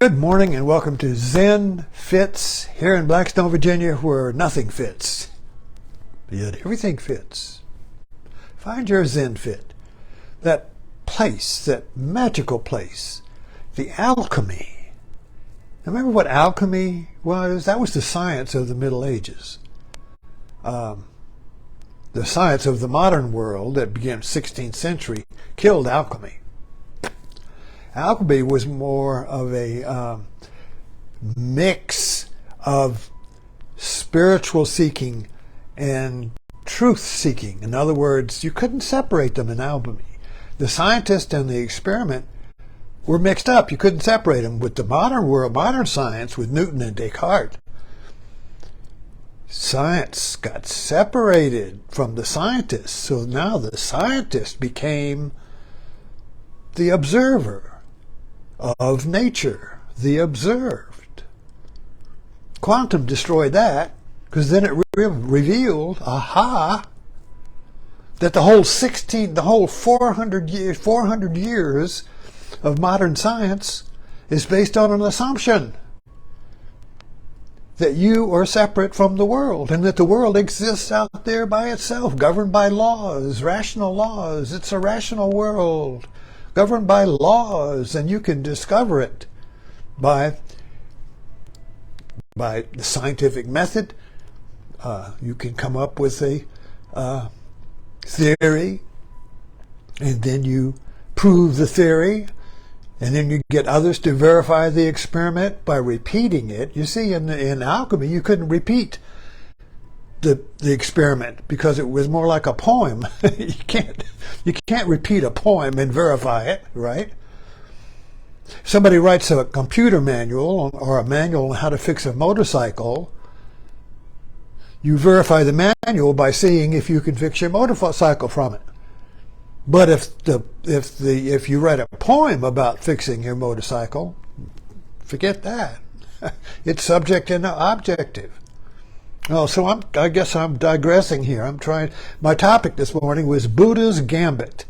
Good morning and welcome to Zen Fits here in Blackstone, Virginia, where nothing fits, yet everything fits. Find your Zen fit, that place, that magical place, the alchemy. Remember what alchemy was? That was the science of the Middle Ages. The science of the modern world that began 16th century killed alchemy. Alchemy was more of a mix of spiritual seeking and truth seeking. In other words, you couldn't separate them in alchemy. The scientist and the experiment were mixed up. You couldn't separate them. With the modern world, modern science, with Newton and Descartes, science got separated from the scientist. So now the scientist became the observer of nature, the observed. Quantum destroyed that, because then it revealed, that the whole 400 years of modern science is based on an assumption that you are separate from the world, and that the world exists out there by itself, governed by laws, rational laws. It's a rational world, governed by laws, and you can discover it by the scientific method. You can come up with a theory, and then you prove the theory, and then you get others to verify the experiment by repeating it. You see, in alchemy, you couldn't repeat the experiment because it was more like a poem. You can't repeat a poem and verify it, right? Somebody writes a computer manual or a manual on how to fix a motorcycle. You verify the manual by seeing if you can fix your motorcycle from it. But if you write a poem about fixing your motorcycle, forget that. It's subject and objective. Oh, so I guess I'm digressing here. My topic this morning was Buddha's Gambit.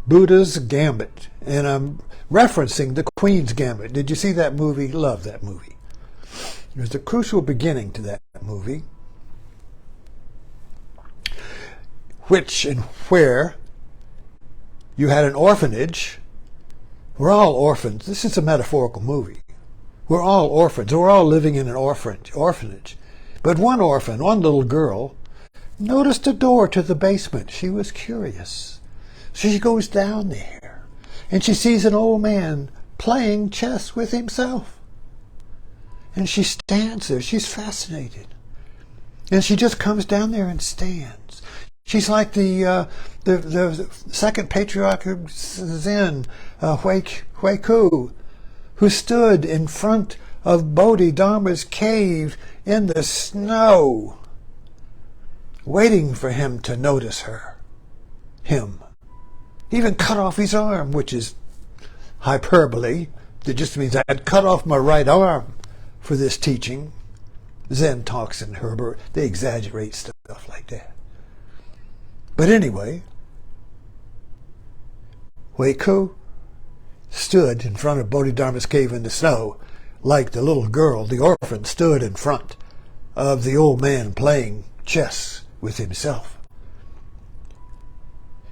Buddha's Gambit. And I'm referencing the Queen's Gambit. Did you see that movie? Love that movie. There's a crucial beginning to that movie, which and where you had an orphanage. We're all orphans. This is a metaphorical movie. We're all orphans. We're all living in an orphanage. But one orphan, one little girl, noticed a door to the basement. She was curious. So she goes down there, and she sees an old man playing chess with himself. And she stands there. She's fascinated. And she just comes down there and stands. She's like the second patriarch of Zen, Hui Ku, who stood in front of Bodhidharma's cave in the snow, waiting for him to notice him. He even cut off his arm, which is hyperbole. It just means I'd cut off my right arm for this teaching. Zen talks in Herbert. They exaggerate stuff like that. But anyway, Hui Ku stood in front of Bodhidharma's cave in the snow, like the little girl, the orphan, stood in front of the old man playing chess with himself.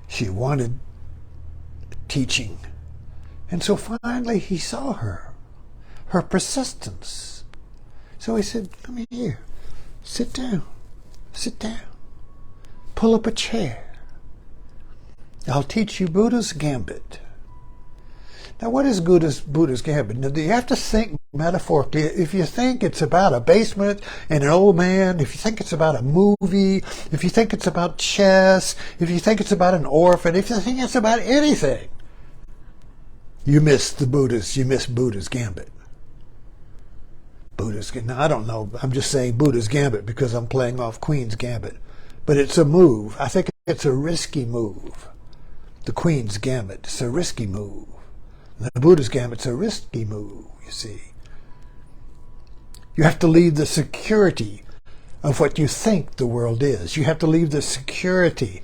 She wanted teaching. And so finally he saw her persistence. So he said, "Come here, sit down, pull up a chair. I'll teach you Buddha's Gambit." Now, what is Buddha's Gambit? Now, you have to think metaphorically. If you think it's about a basement and an old man, if you think it's about a movie, if you think it's about chess, if you think it's about an orphan, if you think it's about anything, you miss Buddha's Gambit. Now, I don't know. I'm just saying Buddha's Gambit because I'm playing off Queen's Gambit. But it's a move. I think it's a risky move. The Queen's Gambit. It's a risky move. The Buddha's Gambit's a risky move, you see. You have to leave the security of what you think the world is. You have to leave the security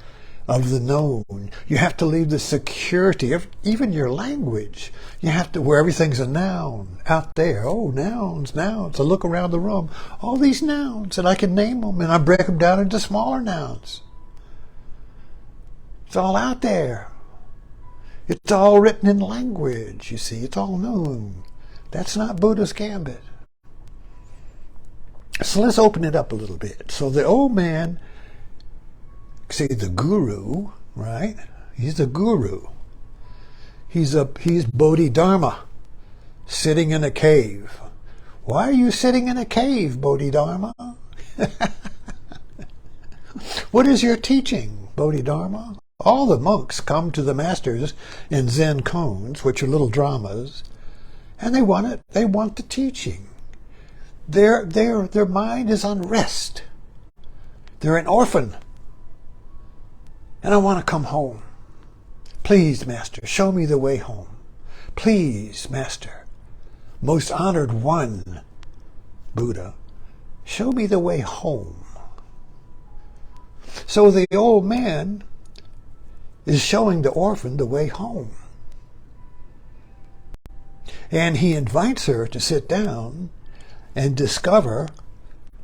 of the known. You have to leave the security of even your language. You have to, where everything's a noun out there. Oh, nouns, nouns. I look around the room. All these nouns, and I can name them, and I break them down into smaller nouns. It's all out there. It's all written in language, you see. It's all known. That's not Buddha's Gambit. So let's open it up a little bit. So the old man, see, the guru, right? He's the guru. He's Bodhidharma, sitting in a cave. Why are you sitting in a cave, Bodhidharma? What is your teaching, Bodhidharma? All the monks come to the masters in Zen koans, which are little dramas, and they want it. They want the teaching. Their mind is on rest. They're an orphan. And I want to come home. Please, Master, show me the way home. Please, Master, most honored one, Buddha, show me the way home. So the old man is showing the orphan the way home. And he invites her to sit down and discover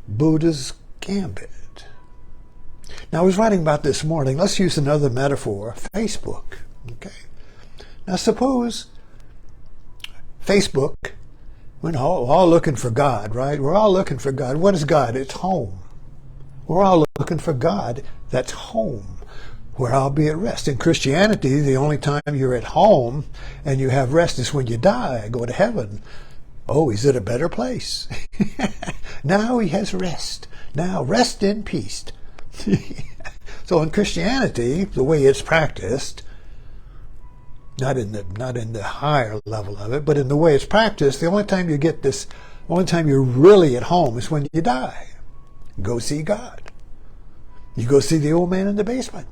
Buddha's Gambit. Now, I was writing about this morning. Let's use another metaphor, Facebook. Okay. Now, suppose Facebook, we're all looking for God, right? We're all looking for God. What is God? It's home. We're all looking for God. That's home, where I'll be at rest. In Christianity, the only time you're at home and you have rest is when you die, go to heaven. Oh, he's at a better place. Now he has rest. Now rest in peace. So in Christianity, the way it's practiced, not in the higher level of it, but in the way it's practiced, the only time you get this, only time you're really at home is when you die. Go see God. You go see the old man in the basement.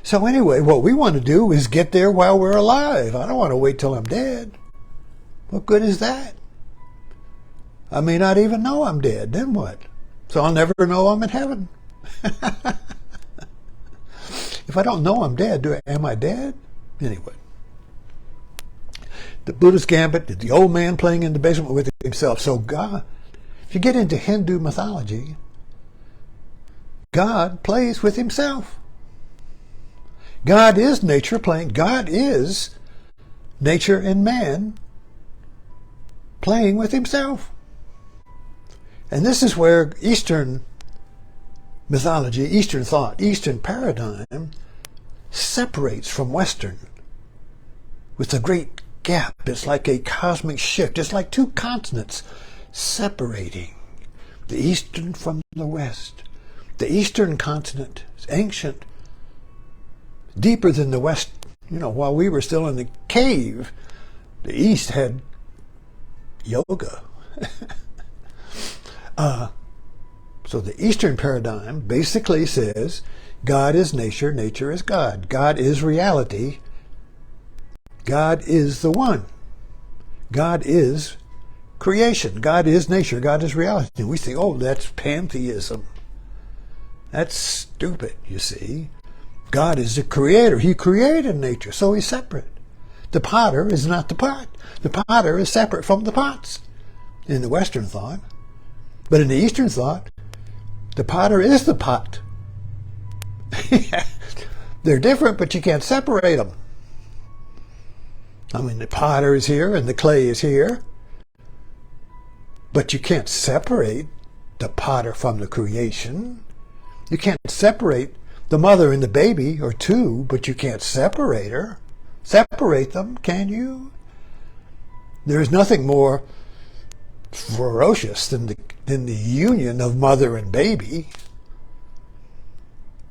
So anyway, what we want to do is get there while we're alive. I don't want to wait till I'm dead. What good is that? I may not even know I'm dead. Then what? So I'll never know I'm in heaven. If I don't know I'm dead, am I dead? Anyway. The Buddha's Gambit, the old man playing in the basement with himself. So God, if you get into Hindu mythology, God plays with himself. God is nature playing. God is nature and man playing with himself. And this is where Eastern mythology, Eastern thought, Eastern paradigm separates from Western with a great gap. It's like a cosmic shift. It's like two continents separating the Eastern from the West. The Eastern continent is ancient, deeper than the West. You know, while we were still in the cave, the East had yoga. So the Eastern paradigm basically says God is nature, nature is God. God is reality. God is the one. God is creation. God is nature. God is reality. And we think, oh, that's pantheism. That's stupid, you see. God is the creator. He created nature, so he's separate. The potter is not the pot. The potter is separate from the pots in the Western thought. But in the Eastern thought, the potter is the pot. They're different, but you can't separate them. I mean, the potter is here and the clay is here. But you can't separate the potter from the creation. You can't separate the mother and the baby, or two, but you can't separate her. Separate them, can you? There is nothing more ferocious than the union of mother and baby.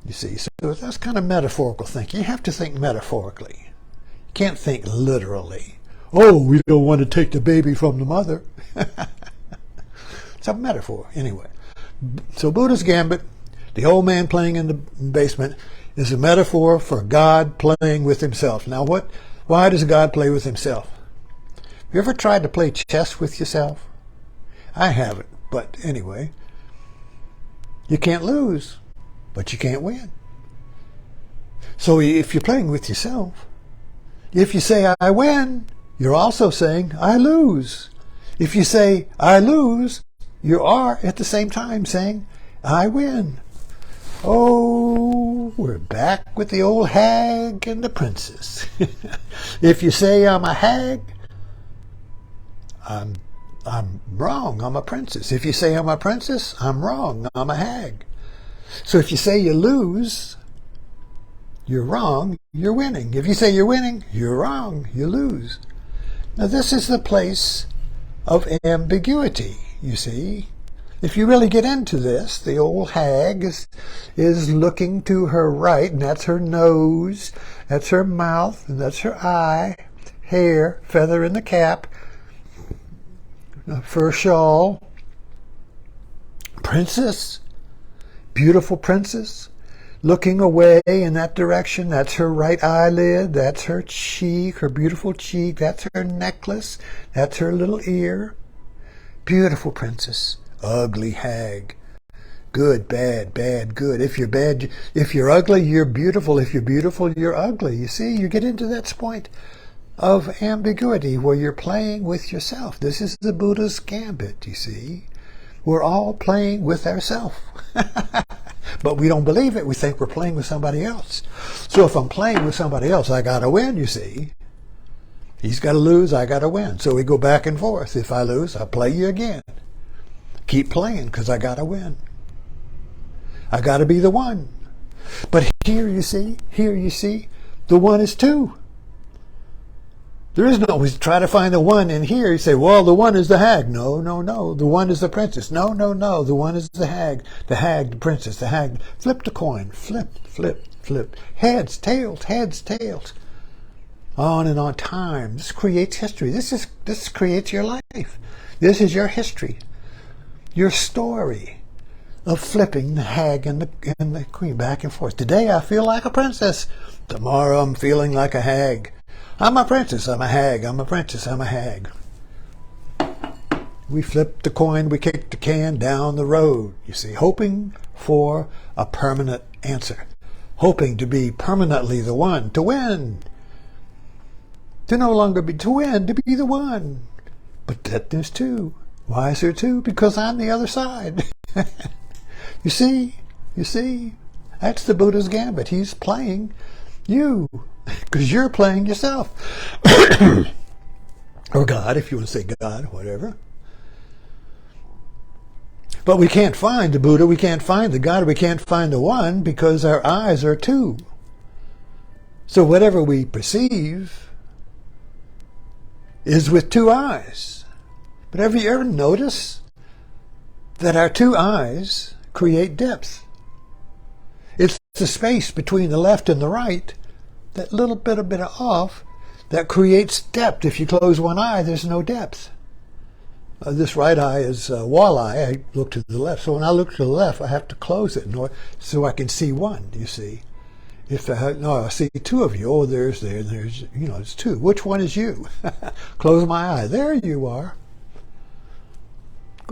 You see, so that's kind of metaphorical thinking. You have to think metaphorically. You can't think literally. Oh, we don't want to take the baby from the mother. It's a metaphor, anyway. So Buddha's Gambit, the old man playing in the basement, is a metaphor for God playing with himself. Now, why does God play with himself? Have you ever tried to play chess with yourself? I haven't, but anyway. You can't lose, but you can't win. So if you're playing with yourself, if you say I win, you're also saying I lose. If you say I lose, you are at the same time saying I win. Oh, we're back with the old hag and the princess. If you say I'm a hag, I'm wrong, I'm a princess. If you say I'm a princess, I'm wrong, I'm a hag. So if you say you lose, you're wrong, you're winning. If you say you're winning, you're wrong, you lose. Now this is the place of ambiguity, you see. If you really get into this, the old hag is looking to her right, and that's her nose, that's her mouth, and that's her eye, hair, feather in the cap, fur shawl. Princess, beautiful princess, looking away in that direction. That's her right eyelid, that's her cheek, her beautiful cheek, that's her necklace, that's her little ear. Beautiful princess, ugly hag. Good, bad, bad, good. If you're bad, if you're ugly, you're beautiful. If you're beautiful, you're ugly. You see, you get into that point of ambiguity where you're playing with yourself. This is the Buddha's Gambit, you see. We're all playing with ourselves. But we don't believe it. We think we're playing with somebody else. So if I'm playing with somebody else, I got to win, you see. He's got to lose, I got to win. So we go back and forth. If I lose, I'll play you again. Keep playing because I got to win. I got to be the one. But here you see, the one is two. There is no, we try to find the one in here. You say, well, the one is the hag. No, no, no. The one is the princess. No, no, no. The one is the hag. The hag, the princess, the hag. Flip the coin. Flip, flip, flip. Heads, tails, heads, tails. On and on. Time. This creates history. This creates your life. This is your history. Your story of flipping the hag and the queen back and forth. Today I feel like a princess. Tomorrow I'm feeling like a hag. I'm a princess, I'm a hag, I'm a princess, I'm a hag. We flip the coin, we kick the can down the road, you see, hoping for a permanent answer. Hoping to be permanently the one, to win. To no longer be, to win, to be the one. But that there's two. Why is there two? Because I'm the other side. You see, that's the Buddha's Gambit. He's playing you. Because you're playing yourself. Or God, if you want to say God, whatever. But we can't find the Buddha, we can't find the God, we can't find the one because our eyes are two. So whatever we perceive is with two eyes. But have you ever noticed that our two eyes create depth? It's the space between the left and the right, that little bit of off, that creates depth. If you close one eye, there's no depth. This right eye is walleye. I look to the left. So when I look to the left, I have to close it so I can see one, you see. If I see two of you, oh, there's, it's two. Which one is you? Close my eye. There you are.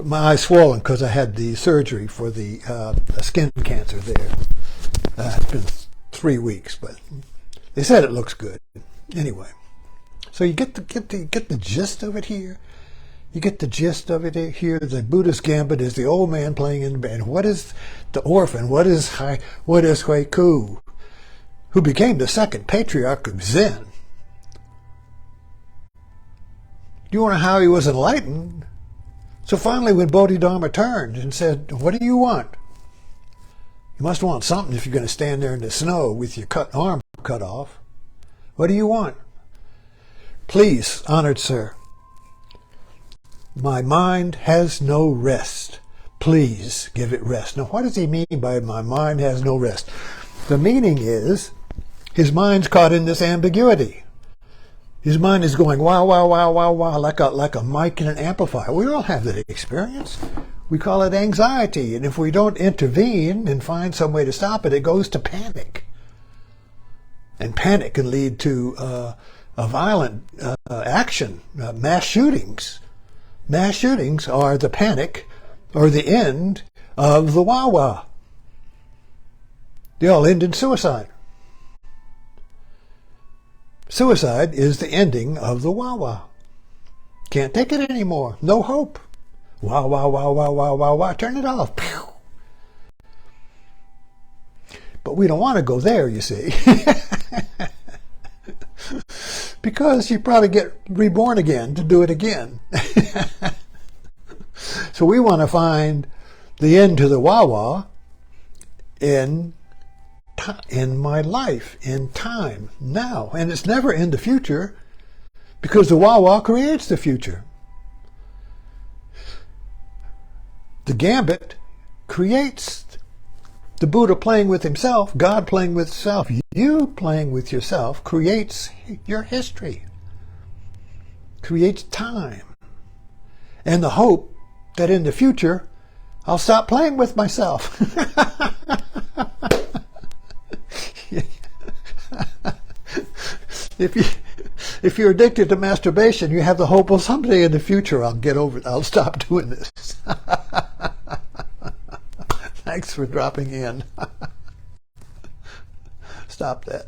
My eye's swollen because I had the surgery for the skin cancer there. It's been 3 weeks, but they said it looks good. Anyway, so you get the gist of it here. You get the gist of it here. The Buddha's Gambit is the old man playing in the band. What is the orphan? What is Huiku, who became the second patriarch of Zen? You wonder how he was enlightened? So finally, when Bodhidharma turned and said, "What do you want?" You must want something if you're going to stand there in the snow with your arm cut off. What do you want? Please, honored sir, my mind has no rest. Please give it rest. Now, what does he mean by my mind has no rest? The meaning is his mind's caught in this ambiguity. His mind is going wow, wow, wow, wow, wow, like a mic and an amplifier. We all have that experience. We call it anxiety, and if we don't intervene and find some way to stop it, it goes to panic. And panic can lead to a violent action, mass shootings. Mass shootings are the panic or the end of the wah-wah. They all end in suicide. Suicide is the ending of the wah-wah. Can't take it anymore. No hope. Wah, wah, wah, wah, wah, wah, wah. Turn it off. Pew. But we don't want to go there, you see. Because you probably get reborn again to do it again. So we want to find the end to the wah-wah in my life, in time, now. And it's never in the future, because the wah-wah creates the future. The Gambit creates the Buddha playing with himself, God playing with himself, you playing with yourself creates your history, creates time, and the hope that in the future I'll stop playing with myself. If you're addicted to masturbation, you have the hope, well, someday in the future I'll get over it. I'll stop doing this. Thanks for dropping in. Stop that.